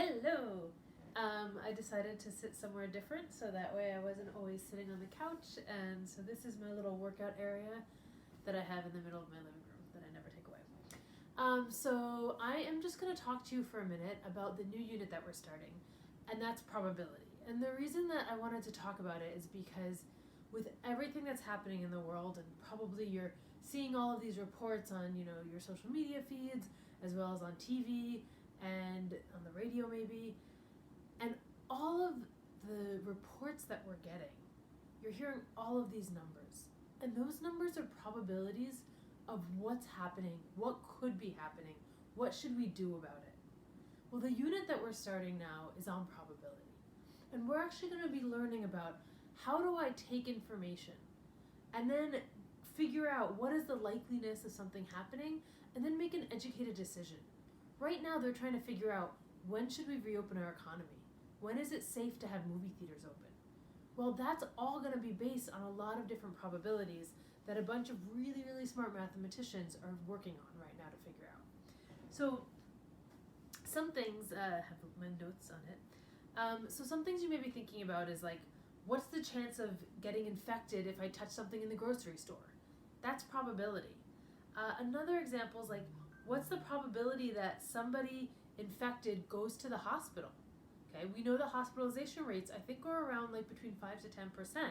Hello! I decided to sit somewhere different so that way I wasn't always sitting on the couch, and so this is my little workout area that I have in the middle of my living room that I never take away. So I am just going to talk to you for a minute about the new unit that we're starting, and that's probability. And the reason that I wanted to talk about it is because with everything that's happening in the world, and probably you're seeing all of these reports on, your social media feeds, as well as on TV, and on the radio maybe, and all of the reports that we're getting, you're hearing all of these numbers. And those numbers are probabilities of what's happening, what could be happening, what should we do about it. Well, the unit that we're starting now is on probability. And we're actually going to be learning about how do I take information and then figure out what is the likeliness of something happening and then make an educated decision. Right now, they're trying to figure out when should we reopen our economy? When is it safe to have movie theaters open? Well, that's all going to be based on a lot of different probabilities that a bunch of really, really smart mathematicians are working on right now to figure out. So some things, have my notes on it. So some things you may be thinking about is like, what's the chance of getting infected if I touch something in the grocery store? That's probability. Another example is like, what's the probability that somebody infected goes to the hospital? Okay, we know the hospitalization rates, I think, are around like between 5 to 10%.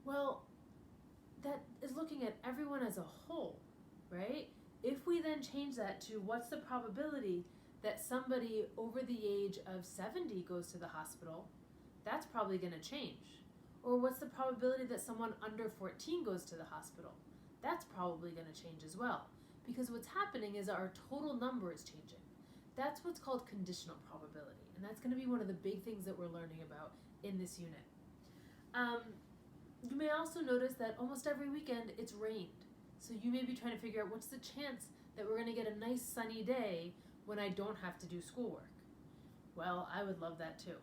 Well, that is looking at everyone as a whole, right? If we then change that to what's the probability that somebody over the age of 70 goes to the hospital, that's probably going to change. Or what's the probability that someone under 14 goes to the hospital? That's probably going to change as well. Because what's happening is our total number is changing. That's what's called conditional probability. And that's going to be one of the big things that we're learning about in this unit. You may also notice that almost every weekend it's rained. So you may be trying to figure out what's the chance that we're going to get a nice sunny day when I don't have to do schoolwork. Well, I would love that too.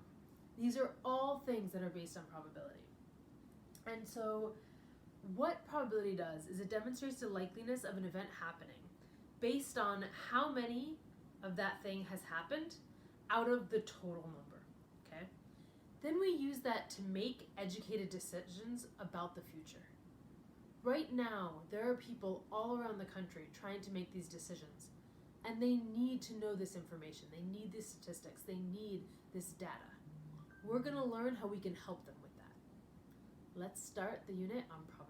These are all things that are based on probability. And so what probability does is it demonstrates the likeliness of an event happening based on how many of that thing has happened out of the total number, okay? Then we use that to make educated decisions about the future. Right now, there are people all around the country trying to make these decisions, and they need to know this information. They need these statistics. They need this data. We're going to learn how we can help them with that. Let's start the unit on probability.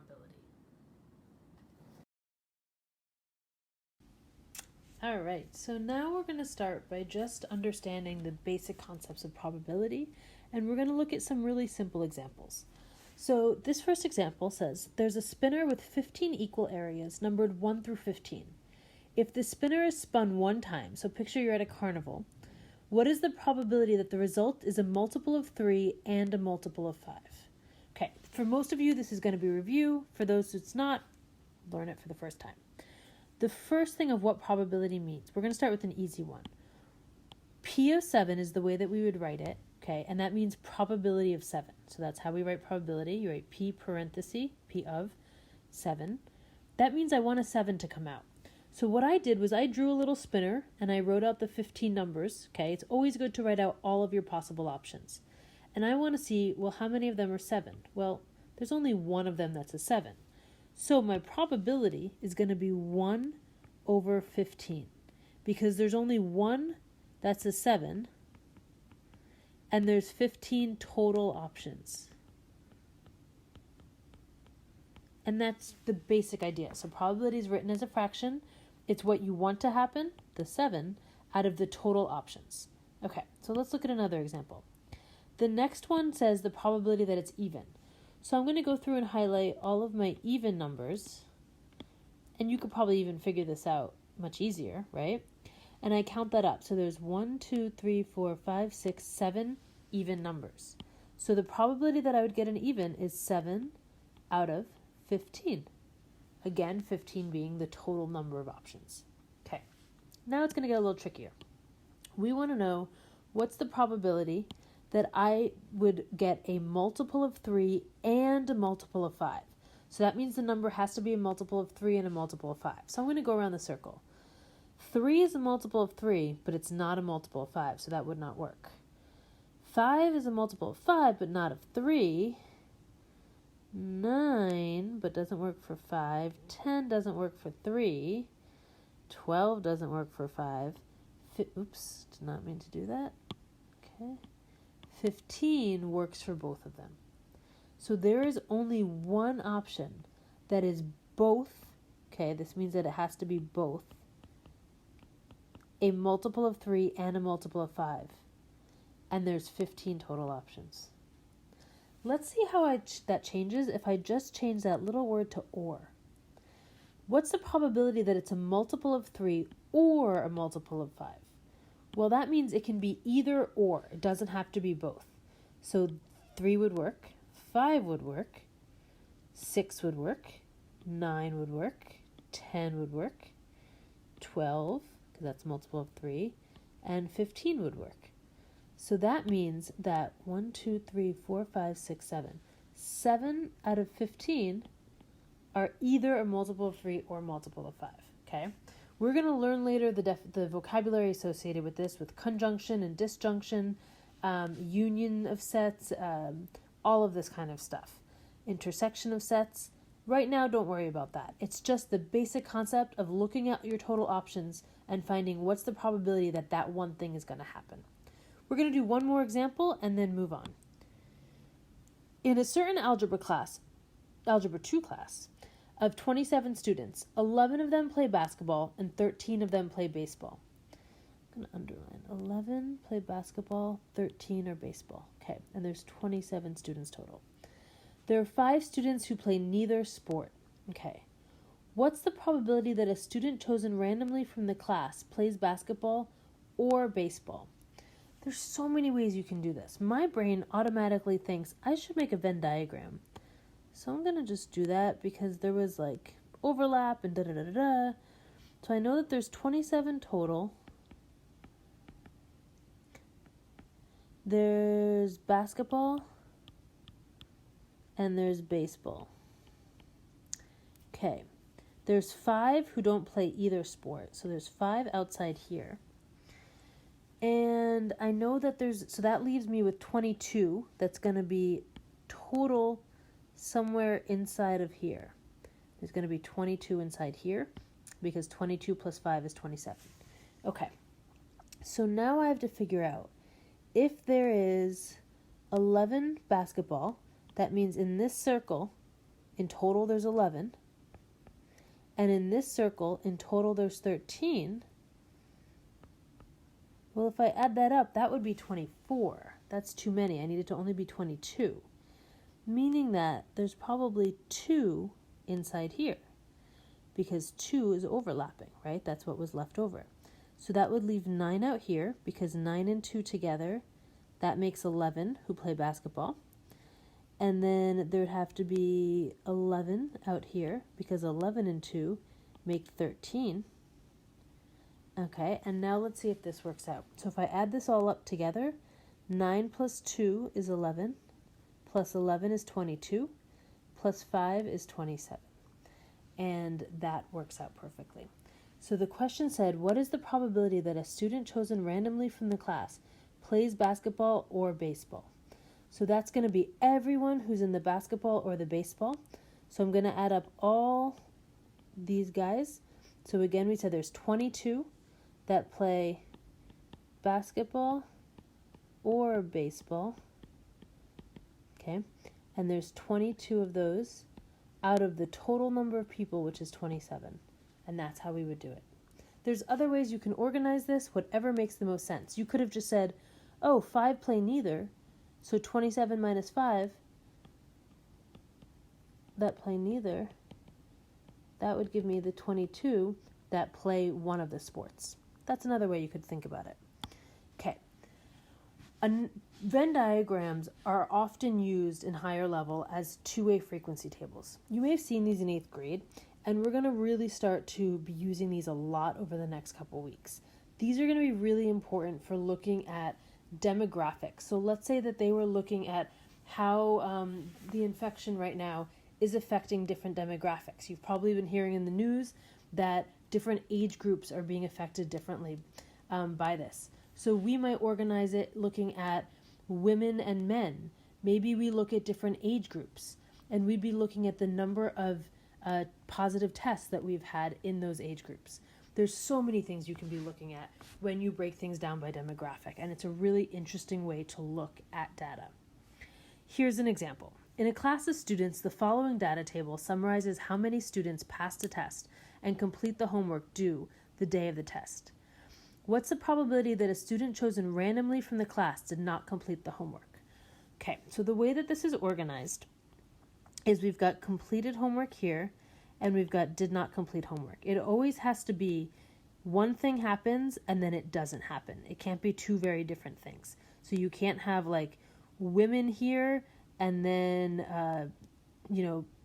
All right, so now we're going to start by just understanding the basic concepts of probability, and we're going to look at some really simple examples. So this first example says, there's a spinner with 15 equal areas numbered 1 through 15. If the spinner is spun one time, so picture you're at a carnival, what is the probability that the result is a multiple of 3 and a multiple of 5? Okay, for most of you, this is going to be review. For those it's not, learn it for the first time. The first thing of what probability means, we're going to start with an easy one. P of 7 is the way that we would write it, okay, and that means probability of 7. So that's how we write probability. You write P parenthesis, P of 7. That means I want a 7 to come out. So what I did was I drew a little spinner and I wrote out the 15 numbers, okay? It's always good to write out all of your possible options. And I want to see, well, how many of them are 7? Well, there's only one of them that's a 7. So my probability is going to be 1 over 15 because there's only one that's a 7 and there's 15 total options. And that's the basic idea. So probability is written as a fraction. It's what you want to happen, the 7, out of the total options. Okay, so let's look at another example. The next one says the probability that it's even. So I'm going to go through and highlight all of my even numbers. And you could probably even figure this out much easier, right? And I count that up. So there's 1, 2, 3, 4, 5, 6, 7 even numbers. So the probability that I would get an even is 7 out of 15. Again, 15 being the total number of options. Okay, now it's going to get a little trickier. We want to know what's the probability that I would get a multiple of 3 and a multiple of 5. So that means the number has to be a multiple of 3 and a multiple of 5. So I'm going to go around the circle. 3 is a multiple of 3, but it's not a multiple of 5, so that would not work. 5 is a multiple of 5, but not of 3. 9, but doesn't work for 5. 10 doesn't work for 3. 12 doesn't work for 5. Oops, did not mean to do that. Okay. 15 works for both of them. So there is only one option that is both, okay, this means that it has to be both a multiple of 3 and a multiple of 5. And there's 15 total options. Let's see how that changes if I just change that little word to or. What's the probability that it's a multiple of 3 or a multiple of 5? Well, that means it can be either or. It doesn't have to be both. So 3 would work, 5 would work, 6 would work, 9 would work, 10 would work, 12, because that's multiple of 3, and 15 would work. So that means that 1, 2, 3, 4, 5, 6, 7. 7 out of 15 are either a multiple of 3 or multiple of 5, okay? We're going to learn later the vocabulary associated with this, with conjunction and disjunction, union of sets, all of this kind of stuff. Intersection of sets. Right now, don't worry about that. It's just the basic concept of looking at your total options and finding what's the probability that that one thing is going to happen. We're going to do one more example and then move on. In a certain Algebra 2 class, of 27 students, 11 of them play basketball and 13 of them play baseball. I'm going to underline 11 play basketball, 13 are baseball. Okay, and there's 27 students total. There are 5 students who play neither sport. Okay, what's the probability that a student chosen randomly from the class plays basketball or baseball? There's so many ways you can do this. My brain automatically thinks I should make a Venn diagram. So I'm going to just do that because there was like overlap and da-da-da-da-da. So I know that there's 27 total. There's basketball and there's baseball. Okay. There's 5 who don't play either sport. So there's 5 outside here. And I know that so that leaves me with 22. That's going to be total somewhere inside of here. There's going to be 22 inside here because 22 plus 5 is 27. Okay, so now I have to figure out if there is 11 basketball, that means in this circle, in total there's 11, and in this circle, in total there's 13. Well, if I add that up, that would be 24. That's too many. I need it to only be 22. Meaning that there's probably 2 inside here because 2 is overlapping, right? That's what was left over. So that would leave 9 out here because 9 and 2 together, that makes 11 who play basketball. And then there'd have to be 11 out here because 11 and 2 make 13. Okay, and now let's see if this works out. So if I add this all up together, 9 plus 2 is 11. Plus 11 is 22, plus 5 is 27. And that works out perfectly. So the question said, what is the probability that a student chosen randomly from the class plays basketball or baseball? So that's going to be everyone who's in the basketball or the baseball. So I'm going to add up all these guys. So again, we said there's 22 that play basketball or baseball. Okay, and there's 22 of those out of the total number of people, which is 27. And that's how we would do it. There's other ways you can organize this, whatever makes the most sense. You could have just said, oh, 5 play neither, so 27 minus 5, that play neither, that would give me the 22 that play one of the sports. That's another way you could think about it. Okay. Venn diagrams are often used in higher level as two-way frequency tables. You may have seen these in 8th grade, and we're going to really start to be using these a lot over the next couple weeks. These are going to be really important for looking at demographics. So let's say that they were looking at how the infection right now is affecting different demographics. You've probably been hearing in the news that different age groups are being affected differently by this. So we might organize it looking at women and men. Maybe we look at different age groups, and we'd be looking at the number of positive tests that we've had in those age groups. There's so many things you can be looking at when you break things down by demographic, and it's a really interesting way to look at data. Here's an example. In a class of students, the following data table summarizes how many students passed a test and complete the homework due the day of the test. What's the probability that a student chosen randomly from the class did not complete the homework? Okay, so the way that this is organized is we've got completed homework here, and we've got did not complete homework. It always has to be one thing happens and then it doesn't happen. It can't be two very different things. So you can't have like women here and then,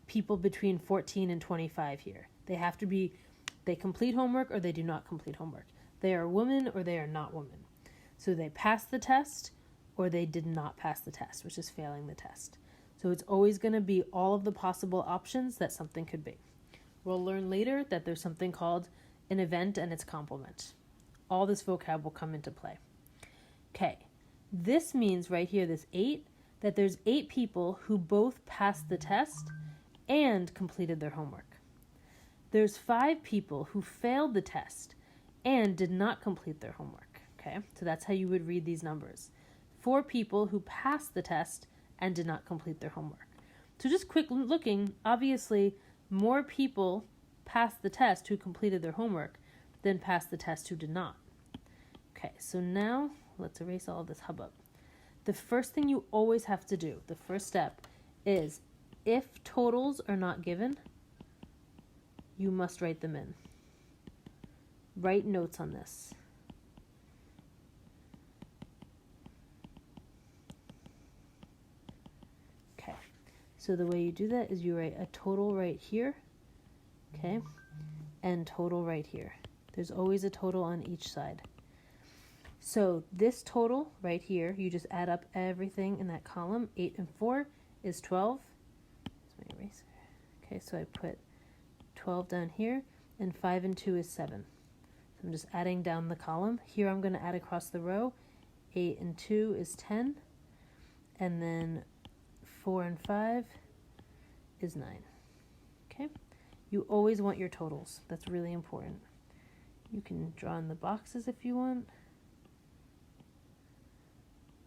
people between 14 and 25 here. They have to be, they complete homework or they do not complete homework. They are women or they are not women. So they pass the test or they did not pass the test, which is failing the test. So it's always going to be all of the possible options that something could be. We'll learn later that there's something called an event and its complement. All this vocab will come into play. Okay, this means right here, this 8, that there's 8 people who both passed the test and completed their homework. There's 5 people who failed the test and did not complete their homework. Okay, so that's how you would read these numbers. 4 people who passed the test and did not complete their homework. So just quick looking, obviously more people passed the test who completed their homework than passed the test who did not. Okay, so now let's erase all of this hubbub. The first thing you always have to do, the first step, is if totals are not given, you must write them in. Write notes on this. Okay, so the way you do that is you write a total right here, okay, and total right here. There's always a total on each side. So this total right here, you just add up everything in that column. 8 and 4 is 12. That's my eraser. Okay, so I put 12 down here, and 5 and 2 is 7. So I'm just adding down the column. Here I'm going to add across the row. 8 and 2 is 10. And then 4 and 5 is 9. Okay? You always want your totals. That's really important. You can draw in the boxes if you want.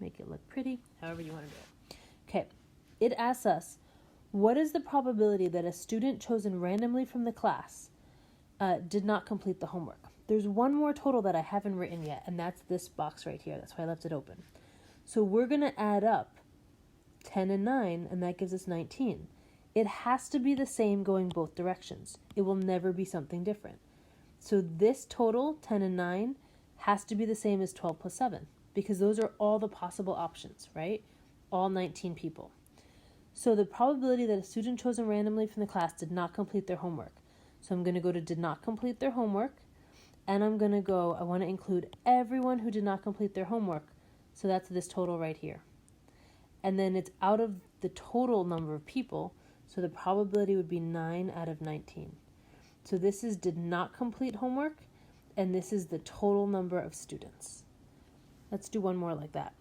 Make it look pretty, however you want to do it. Okay, it asks us, what is the probability that a student chosen randomly from the class did not complete the homework? There's one more total that I haven't written yet, and that's this box right here. That's why I left it open. So we're going to add up 10 and 9, and that gives us 19. It has to be the same going both directions. It will never be something different. So this total, 10 and 9, has to be the same as 12 plus 7, because those are all the possible options, right? All 19 people. So the probability that a student chosen randomly from the class did not complete their homework. So I'm going to go to did not complete their homework, and I'm going to go, I want to include everyone who did not complete their homework. So that's this total right here. And then it's out of the total number of people, so the probability would be 9 out of 19. So this is did not complete homework, and this is the total number of students. Let's do one more like that.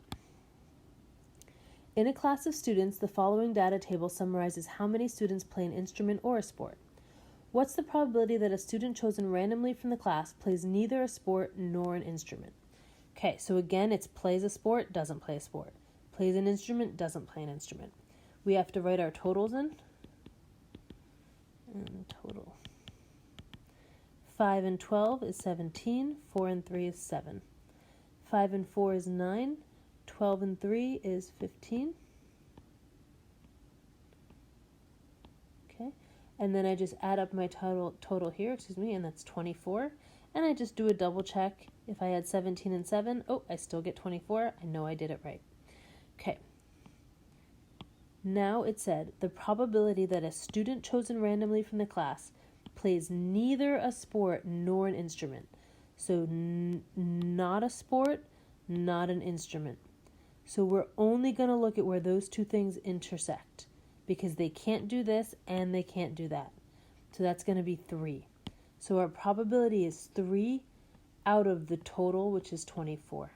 In a class of students, the following data table summarizes how many students play an instrument or a sport. What's the probability that a student chosen randomly from the class plays neither a sport nor an instrument? Okay, so again, it's plays a sport, doesn't play a sport. Plays an instrument, doesn't play an instrument. We have to write our totals in. And total. 5 and 12 is 17. 4 and 3 is 7. 5 and 4 is 9. 12 and 3 is 15. Okay, and then I just add up my total here, and that's 24. And I just do a double check. If I had 17 and 7, I still get 24. I know I did it right. Okay. Now it said the probability that a student chosen randomly from the class plays neither a sport nor an instrument. So not a sport, not an instrument. So we're only going to look at where those two things intersect, because they can't do this and they can't do that. So that's going to be 3. So our probability is 3 out of the total, which is 24.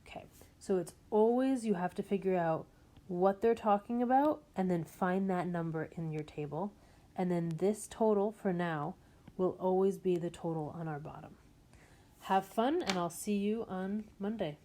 Okay, so it's always, you have to figure out what they're talking about and then find that number in your table. And then this total for now will always be the total on our bottom. Have fun, and I'll see you on Monday.